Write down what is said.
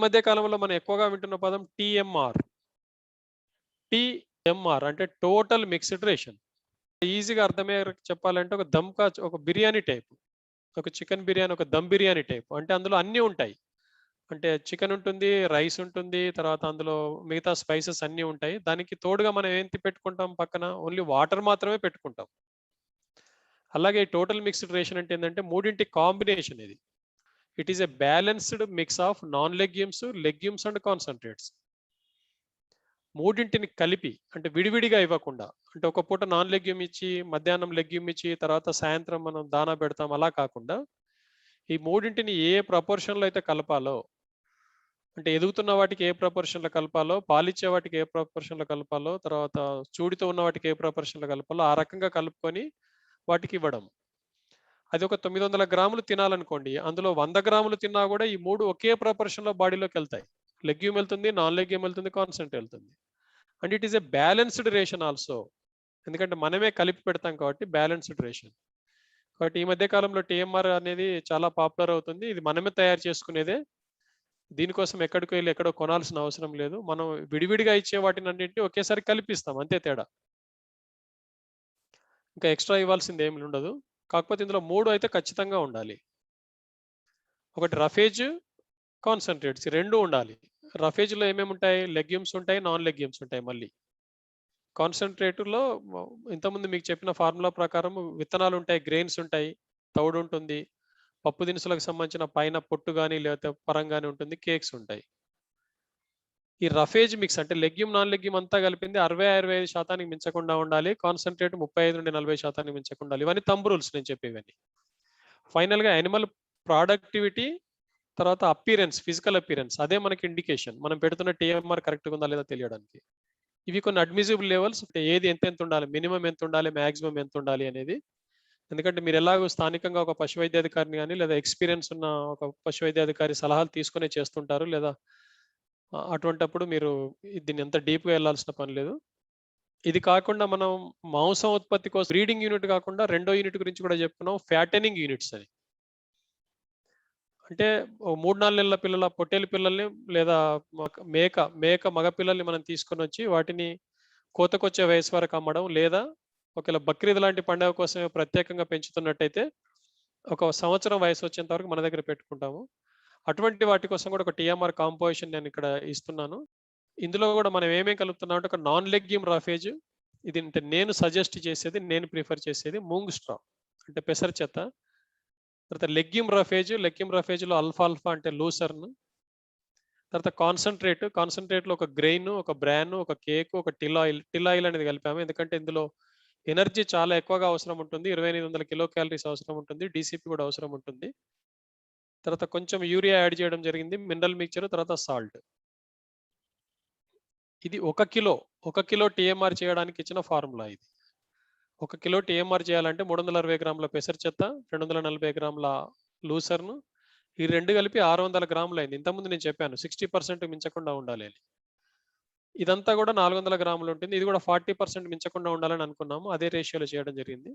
మధ్య కాలంలో మనం ఎక్కువగా వింటున్న పదం టీఎంఆర్. టీఎంఆర్ అంటే టోటల్ మిక్స్డ్ రేషన్. ఈజీగా అర్థమయ్యే చెప్పాలంటే ఒక దమ్కా, ఒక బిర్యానీ టైప్, ఒక చికెన్ బిర్యానీ, ఒక దమ్ బిర్యానీ టైప్. అంటే అందులో అన్నీ ఉంటాయి. అంటే చికెన్ ఉంటుంది, రైస్ ఉంటుంది, తర్వాత అందులో మిగతా స్పైసెస్ అన్నీ ఉంటాయి. దానికి తోడుగా మనం ఏంటి పెట్టుకుంటాం పక్కన? ఓన్లీ వాటర్ మాత్రమే పెట్టుకుంటాం. అలాగే టోటల్ మిక్స్డ్ రేషన్ అంటే ఏంటంటే మూడింటి కాంబినేషన్ ఇది. It is a balanced mix of non legumes, legumes and concentrates. మూడింటిని కలిపి, అంటే విడివిడిగా ఇవ్వకుండా. అంటే ఒక పూట నాన్ లెగ్యూమ్ ఇచ్చి, మధ్యాహ్నం లెగ్యూమ్ ఇచ్చి, తర్వాత సాయంత్రం మనం దానా పెడతాం, అలా కాకుండా ఈ మూడింటిని ఏ ప్రపోర్షన్లో అయితే కలపాలో, అంటే ఎదుగుతున్న వాటికి ఏ ప్రపోర్షన్లో కలపాలో, పాలిచ్చే వాటికి ఏ ప్రపోర్షన్లో కలపాలో, తర్వాత చూడితో ఉన్న వాటికి ఏ ప్రపోర్షన్లో కలపాలో ఆ రకంగా కలుపుకొని వాటికి ఇవ్వడం. అది ఒక 900 గ్రాములు తినాలనుకోండి, అందులో 100 గ్రాములు తిన్నా కూడా ఈ మూడు ఒకే ప్రపోర్షన్లో బాడీలోకి వెళ్తాయి. లెగ్యూమ్ వెళ్తుంది, నాన్ లెగ్యూమ్ వెళ్తుంది, కాన్సెంట్ వెళ్తుంది. And it is a balanced ration also. ఎందుకంటే మనమే కలిపి పెడతాం కాబట్టి బ్యాలెన్స్డ్ రేషన్. కాబట్టి ఈ మధ్య కాలంలో టీఎంఆర్ అనేది చాలా పాపులర్ అవుతుంది. ఇది మనమే తయారు చేసుకునేదే. దీనికోసం ఎక్కడికి వెళ్ళి ఎక్కడో కొనాల్సిన అవసరం లేదు. మనం విడివిడిగా ఇచ్చే వాటిని అన్నింటినీ ఒకేసారి కలిపిస్తాం, అంతే తేడా. ఇంకా ఎక్స్ట్రా ఇవ్వాల్సింది ఏమి ఉండదు. కాకపోతే ఇందులో 3 అయితే ఖచ్చితంగా ఉండాలి. ఒకటి రఫేజ్, కాన్సన్ట్రేట్స్, ఈ 2 ఉండాలి. రఫేజ్‌లో ఏమేమి ఉంటాయి? లెగ్యూమ్స్ ఉంటాయి, నాన్ లెగ్యూమ్స్ ఉంటాయి మళ్ళీ. కాన్సన్ట్రేటులో ఇంతకుముందు మీకు చెప్పిన ఫార్ములా ప్రకారం విత్తనాలు ఉంటాయి, గ్రెయిన్స్ ఉంటాయి, తౌడు ఉంటుంది, పప్పు దినుసులకు సంబంధించిన పైన పొట్టు గాని లేకపోతే పరం గాని ఉంటుంది, కేక్స్ ఉంటాయి. ఈ రఫేజ్ మిక్స్ అంటే లెగ్యూమ్, నాన్ లెగ్యూమ్ అంతా కలిపింది 60-65% మించకుండా ఉండాలి. కాన్సన్ట్రేట్ 35-40% మించకుండా ఉండాలి. ఇవన్నీ థంబ్ రూల్స్ నేను చెప్పేవన్నీ. ఫైనల్‌గా యానిమల్ ప్రొడక్టివిటీ, తర్వాత అపియరెన్స్, ఫిజికల్ అపియరెన్స్, అదే మనకి ఇండికేషన్. మనం పెడుతున్న టీఎంఆర్ కరెక్ట్‌గా ఉందా లేదా తెలియడానికి. ఇవి కొన్ని అడ్మిసిబుల్ లెవెల్స్. ఏది ఎంతెంత ఉండాలి, మినిమం ఎంత ఉండాలి, మాక్సిమం ఎంత ఉండాలి అనేది. ఎందుకంటే మీరు ఎలాగో స్థానికంగా ఒక పశు వైద్యాధికారిని గాని, లేదా ఎక్స్‌పీరియన్స్ ఉన్న ఒక పశు వైద్యాధికారి సలహాలు తీసుకునే చేస్తుంటారు. లేదా అటువంటప్పుడు మీరు దీన్ని ఎంత డీప్‌గా ఎళ్ళాల్సిన పని లేదు. ఇది కాకుండా మనం మాంసం ఉత్పత్తి కోసం బ్రీడింగ్ యూనిట్ కాకుండా రెండో యూనిట్ గురించి కూడా చెప్పుకున్నాం, ఫ్యాటెనింగ్ యూనిట్స్ అని. అంటే ఓ 3, 4 నెలల పిల్లల పొట్టేలు పిల్లల్ని లేదా మేక మగ పిల్లల్ని మనం తీసుకొనొచ్చి వాటిని కోతకొచ్చే వయసు వరకు అమ్మడం, లేదా ఒకవేళ బక్రీద్ లాంటి పండుగ కోసమే ప్రత్యేకంగా పెంచుతున్నట్టయితే ఒక సంవత్సరం వయసు వచ్చేంత వరకు మన దగ్గర పెట్టుకుంటాము. అటువంటి వాటి కోసం కూడా ఒక టీఎంఆర్ కాంపోజిషన్ నేను ఇక్కడ ఇస్తున్నాను. ఇందులో కూడా మనం ఏమేమి కలుపుతున్నాం అంటే ఒక నాన్ లెగ్యూమ్ రఫేజ్. ఇది అంటే నేను సజెస్ట్ చేసేది, నేను ప్రిఫర్ చేసేది మూంగ్ స్ట్రా అంటే పెసర చెత్త. తర్వాత లెగ్యూమ్ రఫేజ్‌లో అల్ఫాల్ఫా అంటే లూసర్న్. తర్వాత కాన్సంట్రేట్‌లో ఒక గ్రెయిన్, ఒక బ్రాన్, ఒక కేక్, ఒక టిల్ ఆయిల్ అనేది కలిపాము. ఎందుకంటే ఇందులో ఎనర్జీ చాలా ఎక్కువగా అవసరం ఉంటుంది. 2800 కిలో క్యాలరీస్ అవసరం ఉంటుంది. డీసీపీ కూడా అవసరం ఉంటుంది. తర్వాత కొంచెం యూరియా యాడ్ చేయడం జరిగింది. మినరల్ మిక్చర్, తర్వాత సాల్ట్. ఇది 1 కిలో టీఎంఆర్ చేయడానికి ఇచ్చిన ఫార్ములా ఇది. 1 కిలో టీఎంఆర్ చేయాలంటే 360 గ్రాముల పెసర చెత్త, 240 గ్రాముల లూసర్న్, ఈ 2 కలిపి 600 గ్రాములయింది. ఇంతకుముందు నేను చెప్పాను 60% మించకుండా ఉండాలి అని. ఇదంతా కూడా 400 గ్రాములు ఉంటుంది. ఇది కూడా 40% మించకుండా ఉండాలని అనుకున్నాము. అదే రేషియోలో చేయడం జరిగింది.